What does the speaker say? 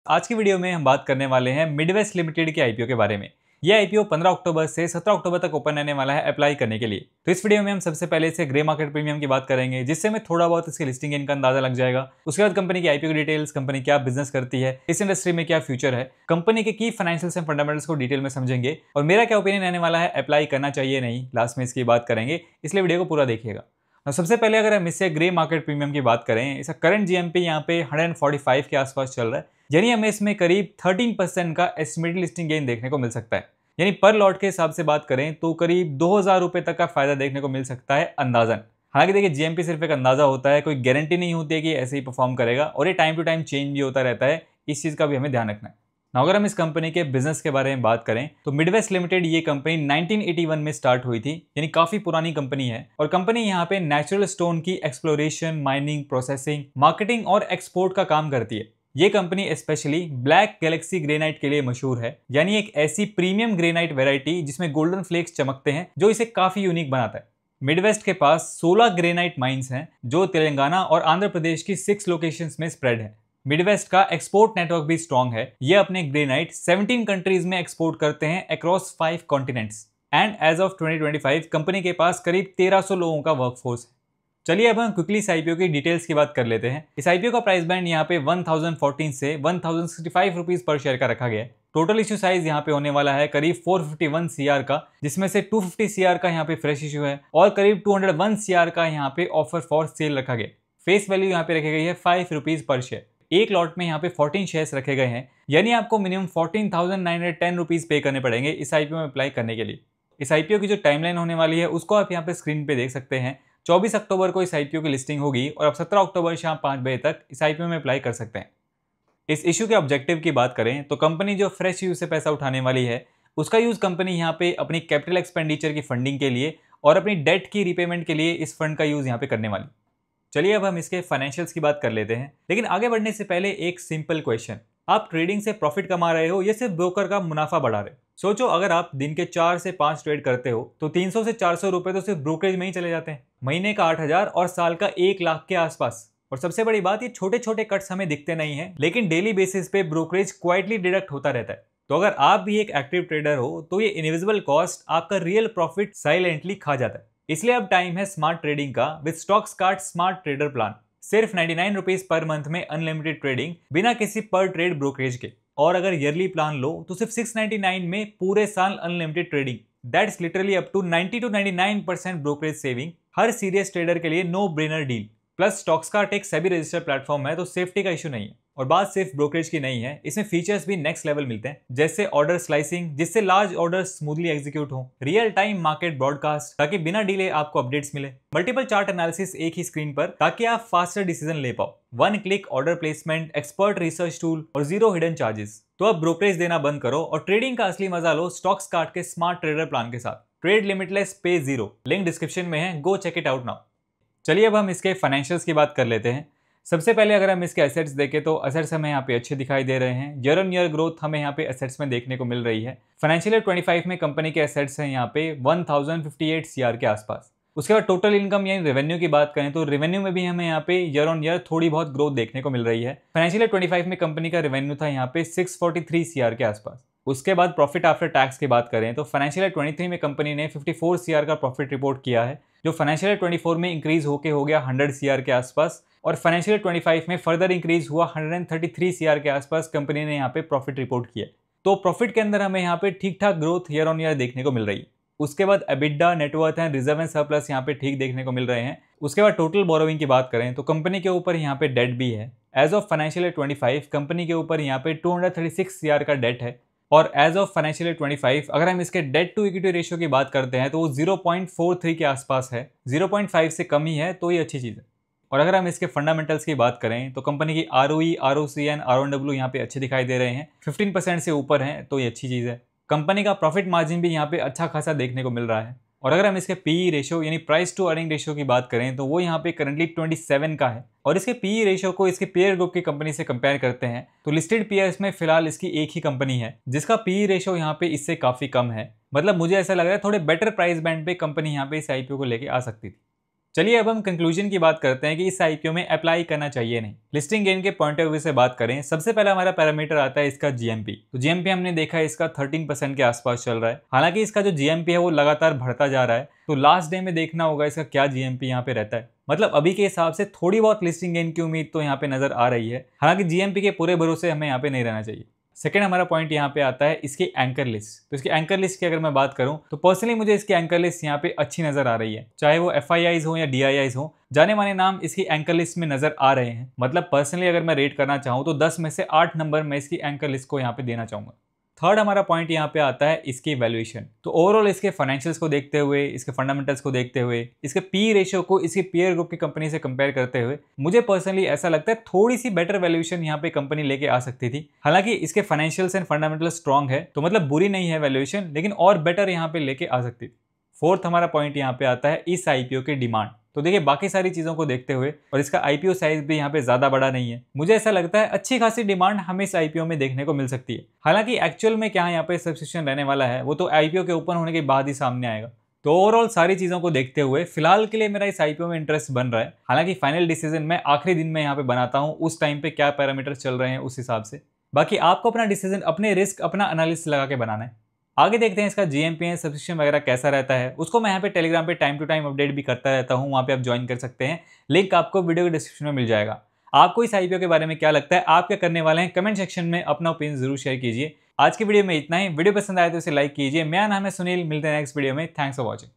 आज की वीडियो में हम बात करने वाले हैं मिडवेस्ट लिमिटेड के आईपीओ के बारे में। यह आईपीओ 15 अक्टूबर से 17 अक्टूबर तक ओपन रहने वाला है अप्लाई करने के लिए। तो इस वीडियो में हम सबसे पहले इसे ग्रे मार्केट प्रीमियम की बात करेंगे, जिससे हमें थोड़ा बहुत इसकी लिस्टिंग इनका अंदाजा लग जाएगा। उसके बाद कंपनी की आईपीओ की डिटेल्स, कंपनी क्या बिजनेस करती है, इस इंडस्ट्री में क्या फ्यूचर है, कंपनी के की फाइनेंशियल्स एंड फंडामेंटल्स को डिटेल में समझेंगे और मेरा क्या ओपिनियन रहने वाला है, अप्लाई करना चाहिए नहीं, लास्ट में इसकी बात करेंगे, इसलिए वीडियो को पूरा देखिएगा। सबसे पहले अगर हम इससे ग्रे मार्केट प्रीमियम की बात करें, इसका करंट जीएमपी यहाँ पे 145 के आसपास चल रहा है, यानी हमें इसमें करीब 13% का एस्टिमेटेड लिस्टिंग गेन देखने को मिल सकता है। यानी पर लॉट के हिसाब से बात करें तो करीब 2000 रुपए तक का फायदा देखने को मिल सकता है अंदाजन। हालांकि देखिए, जीएमपी सिर्फ एक अंदाजा होता है, कोई गारंटी नहीं होती है कि ऐसे ही परफॉर्म करेगा और ये टाइम टू टाइम चेंज भी होता रहता है, इस चीज का भी हमें ध्यान रखना है। अगर हम इस कंपनी के बिजनेस के बारे में बात करें तो मिडवेस्ट लिमिटेड ये कंपनी 1981 में स्टार्ट हुई थी, यानी काफी पुरानी कंपनी है। और कंपनी यहाँ पे नेचुरल स्टोन की एक्सप्लोरेशन, माइनिंग, प्रोसेसिंग, मार्केटिंग और एक्सपोर्ट का काम करती है। ये company specially black Galaxy granite के लिए मशहूर है, यानी एक ऐसी प्रीमियम ग्रेनाइट वेराइटी जिसमें गोल्डन फ्लेक्स चमकते हैं, जो इसे काफी यूनिक बनाता है। मिडवेस्ट के पास 16 ग्रेनाइट माइंस हैं, जो तेलंगाना और आंध्र प्रदेश की 6 लोकेशंस में स्प्रेड है। मिडवेस्ट का एक्सपोर्ट नेटवर्क भी स्ट्रॉन्ग है। ये अपने ग्रेनाइट 17 कंट्रीज में एक्सपोर्ट करते हैं across 5 continents. And as of 2025 company के पास करीब 1300 लोगों का वर्कफोर्स है। चलिए अब हम क्विकली इस आईपीओ की डिटेल्स की बात कर लेते हैं। इस आईपीओ का प्राइस बैंड यहाँ पे 1014 से 1065 रुपीज पर शेयर का रखा गया है। टोटल इश्यू साइज यहाँ पे होने वाला है करीब 451 सीआर का, जिसमें से 250 सीआर का यहाँ पे फ्रेश इश्यू है और करीब 201 सीआर का यहाँ पे ऑफर फॉर सेल रखा गया। फेस वैल्यू यहाँ पे रखी गई है 5 रुपीज पर शेयर। एक लॉट में यहाँ पे 14 शेयर्स रखे गए हैं, यानी आपको मिनिमम 14,910 रुपीज पे करने पड़ेंगे इस आईपीओ में अप्लाई करने के लिए। इस आईपीओ की जो टाइमलाइन होने वाली है उसको आप यहाँ पे स्क्रीन पे देख सकते हैं। 24 अक्टूबर को इस आईपीओ की लिस्टिंग होगी और अब 17 अक्टूबर शाम 5 बजे तक इस आईपीओ में अप्लाई कर सकते हैं। इस इशू के ऑब्जेक्टिव की बात करें तो कंपनी जो फ्रेश यूज से पैसा उठाने वाली है उसका यूज कंपनी यहाँ पे अपनी कैपिटल एक्सपेंडिचर की फंडिंग के लिए और अपनी डेट की रिपेमेंट के लिए इस फंड का यूज यहाँ पे करने वाली। चलिए अब हम इसके फाइनेंशियल्स की बात कर लेते हैं, लेकिन आगे बढ़ने से पहले एक सिंपल क्वेश्चन, आप ट्रेडिंग से प्रॉफिट कमा रहे हो या सिर्फ ब्रोकर का मुनाफा बढ़ा रहे हो? सोचो, अगर आप दिन के 4 से 5 ट्रेड करते हो तो 300 से 400 रुपए तो सिर्फ ब्रोकरेज में ही चले जाते हैं। महीने का 8000 और साल का 1 लाख के आसपास। और सबसे बड़ी बात, ये छोटे छोटे कट्स हमें दिखते नहीं है, लेकिन डेली बेसिस पे ब्रोकरेज क्वाइटली डिडक्ट होता रहता है। तो अगर आप भी एक एक्टिव ट्रेडर हो तो ये इनविजिबल कॉस्ट आपका रियल प्रॉफिट साइलेंटली खा जाता है। इसलिए अब टाइम है स्मार्ट ट्रेडिंग का with Stockskart smart trader plan. सिर्फ 99 रुपीज पर मंथ में अनलिमिटेड ट्रेडिंग बिना किसी पर ट्रेड ब्रोकरेज के। और अगर ईयरली प्लान लो तो सिर्फ 699 में पूरे साल unlimited trading. That's literally up to 90 to 99% brokerage saving. हर सीरियस ट्रेडर के लिए no brainer deal. Plus Stockscart एक सेबी रजिस्टर्ड प्लेटफॉर्म है, तो सेफ्टी का इशू नहीं है। और बात सिर्फ ब्रोकरेज की नहीं है, इसमें फीचर्स भी नेक्स्ट लेवल मिलते हैं, जैसे ऑर्डर स्लाइसिंग, जिससे लार्ज ऑर्डर स्मूथली एग्जीक्यूट हो, रियल टाइम मार्केट ब्रॉडकास्ट ताकि बिना डिले आपको अपडेट्स मिले, मल्टीपल चार्ट एनालिसिस एक ही स्क्रीन पर ताकि आप फास्टर डिसीजन ले पाओ, 1 click order placement, expert research tool और 0 हिडन चार्जेस। तो अब ब्रोकरेज देना बंद करो और ट्रेडिंग का असली मजा लो स्टॉक्सकार्ट के स्मार्ट ट्रेडर प्लान के साथ। ट्रेड लिमिटलेस, पे 0, लिंक डिस्क्रिप्शन में है, go check it out now. चलिए अब हम इसके फाइनेंशियल्स की बात कर लेते हैं। सबसे पहले अगर हम इसके एसेट्स देखें तो एसेट्स हमें यहाँ पे अच्छे दिखाई दे रहे हैं। ईयर ऑन ईयर ग्रोथ हमें यहाँ पे एसेट्स में देखने को मिल रही है। फाइनेंशियल ईयर 25 में कंपनी के एसेट्स हैं यहाँ पे 1058 सीआर के आसपास। उसके बाद टोटल इनकम यानी रेवेन्यू की बात करें तो रेवेन्यू में भी हमें यहाँ पे ईयर ऑन ईयर थोड़ी बहुत ग्रोथ देखने को मिल रही है। फाइनेंशियल ईयर 25 में कंपनी का रेवेन्यू था यहाँ पे 643 सीआर के आसपास। उसके बाद प्रॉफिट आफ्टर टैक्स की बात करें तो फाइनेंशियल ईयर 23 में कंपनी ने 54 सीआर का प्रॉफिट रिपोर्ट किया है, जो फाइनेंशियल ईयर 24 में इंक्रीज होके हो गया 100 सीआर के आसपास। और फाइनेंशियल ईयर 25 में फर्दर इंक्रीज हुआ 133 सीआर के आसपास कंपनी ने यहाँ पे प्रॉफिट रिपोर्ट किया। तो प्रॉफिट के अंदर हमें यहाँ पे ठीक ठाक ग्रोथ ईयर ऑन ईयर देखने को मिल रही है। उसके बाद EBITDA, net worth and reserve and surplus यहाँ पे ठीक देखने को मिल रहे हैं। उसके बाद टोटल बोरोइंग की बात करें तो कंपनी के ऊपर यहाँ पे डेट भी है। As of financial year 25 company के ऊपर यहाँ पे 236 सीआर का डेट है। और एज ऑफ फाइनेंशियल ईयर 25 अगर हम इसके डेट टू इक्विटी रेशियो की बात करते हैं तो वो 0.43 के आसपास है। 0.5 से कम ही है, तो ये अच्छी चीज़ है। और अगर हम इसके फंडामेंटल्स की बात करें तो कंपनी की आरओई, आरओसी एंड आरओडब्ल्यू यहाँ पे अच्छे दिखाई दे रहे हैं, 15% से ऊपर हैं, तो ये अच्छी चीज़ है। कंपनी का प्रॉफिट मार्जिन भी यहाँ पे अच्छा खासा देखने को मिल रहा है। और अगर हम इसके पीई रेशियो यानी प्राइस टू अर्निंग रेशियो की बात करें तो वो यहाँ पे करंटली 27 का है। और इसके पीई रेशियो को इसके पेयर ग्रुप की कंपनी से कंपेयर करते हैं तो लिस्टेड पीयर्स में फिलहाल इसकी एक ही कंपनी है जिसका पीई रेशियो यहाँ पे इससे काफी कम है। मतलब मुझे ऐसा लग रहा है थोड़े बेटर प्राइस बैंड पे कंपनी यहाँ पे इस आईपीओ को लेके आ सकती थी। चलिए अब हम कंक्लूजन की बात करते हैं कि इस आईपीओ में अप्लाई करना चाहिए नहीं। लिस्टिंग गेन के पॉइंट ऑफ व्यू से बात करें, सबसे पहला हमारा पैरामीटर आता है इसका जीएमपी। तो जीएमपी हमने देखा है इसका 13% के आसपास चल रहा है। हालांकि इसका जो जीएमपी है वो लगातार बढ़ता जा रहा है, तो लास्ट डे में देखना होगा इसका क्या जीएमपी यहाँ पे रहता है। मतलब अभी के हिसाब से थोड़ी बहुत लिस्टिंग गेन की उम्मीद तो यहाँ पे नजर आ रही है। हालांकि जीएमपी के पूरे भरोसे हमें यहाँ पे नहीं रहना चाहिए। सेकंड हमारा पॉइंट यहाँ पे आता है इसकी एंकर लिस्ट। तो इसकी एंकर लिस्ट की अगर मैं बात करूं तो पर्सनली मुझे इसकी एंकर लिस्ट यहाँ पे अच्छी नजर आ रही है, चाहे वो एफआईआईज हो या डीआईआईज हो। जाने माने नाम इसकी एंकर लिस्ट में नजर आ रहे हैं। मतलब पर्सनली अगर मैं रेट करना चाहूँ तो 10 में से 8 नंबर मैं इसकी एंकर लिस्ट को यहाँ पे देना चाहूंगा। थर्ड हमारा पॉइंट यहाँ पे आता है इसकी वैल्यूएशन। तो ओवरऑल इसके फाइनेंशियल्स को देखते हुए, इसके फंडामेंटल्स को देखते हुए, इसके पी रेशियो को इसकी पीयर ग्रुप की कंपनी से कंपेयर करते हुए मुझे पर्सनली ऐसा लगता है थोड़ी सी बेटर वैल्यूएशन यहाँ पे कंपनी लेके आ सकती थी। हालांकि इसके फाइनेंशियल्स एंड फंडामेंटल स्ट्रॉन्ग है, तो मतलब बुरी नहीं है वैल्यूएशन, लेकिन और बेटर यहाँ पे लेके आ सकती थी। फोर्थ हमारा पॉइंट यहाँ पे आता है इस आईपीओ की डिमांड। तो देखिए बाकी सारी चीजों को देखते हुए और इसका आईपीओ साइज भी यहाँ पे ज्यादा बड़ा नहीं है, मुझे ऐसा लगता है अच्छी खासी डिमांड हमें इस आईपीओ में देखने को मिल सकती है। हालांकि एक्चुअल में क्या यहाँ पे सब्सक्रिप्शन रहने वाला है वो तो आईपीओ के ओपन होने के बाद ही सामने आएगा। तो ओवरऑल सारी चीजों को देखते हुए फिलहाल के लिए मेरा इस आईपीओ में इंटरेस्ट बन रहा है। हालांकि फाइनल डिसीजन मैं आखिरी दिन में यहाँ पे बनाता हूँ, उस टाइम पे क्या पैरामीटर चल रहे हैं उस हिसाब से। बाकी आपको अपना डिसीजन अपने रिस्क, अपना एनालिसिस लगा के बनाना है। आगे देखते हैं इसका जीएमपी सब्सक्रिप्शन वगैरह कैसा रहता है। उसको मैं यहाँ पे टेलीग्राम पे टाइम टू टाइम अपडेट भी करता रहता हूँ, वहाँ पे आप ज्वाइन कर सकते हैं। लिंक आपको वीडियो के डिस्क्रिप्शन में मिल जाएगा। आपको इस आईपीओ के बारे में क्या लगता है, आप क्या करने वाले हैं, कमेंट सेक्शन में अपना ओपिनियन जरूर शेयर कीजिए। आज की वीडियो में इतना ही। वीडियो पसंद आए तो इसे लाइक कीजिए। मेरा नाम है सुनील, मिलते हैं नेक्स्ट वीडियो में। Thanks for watching.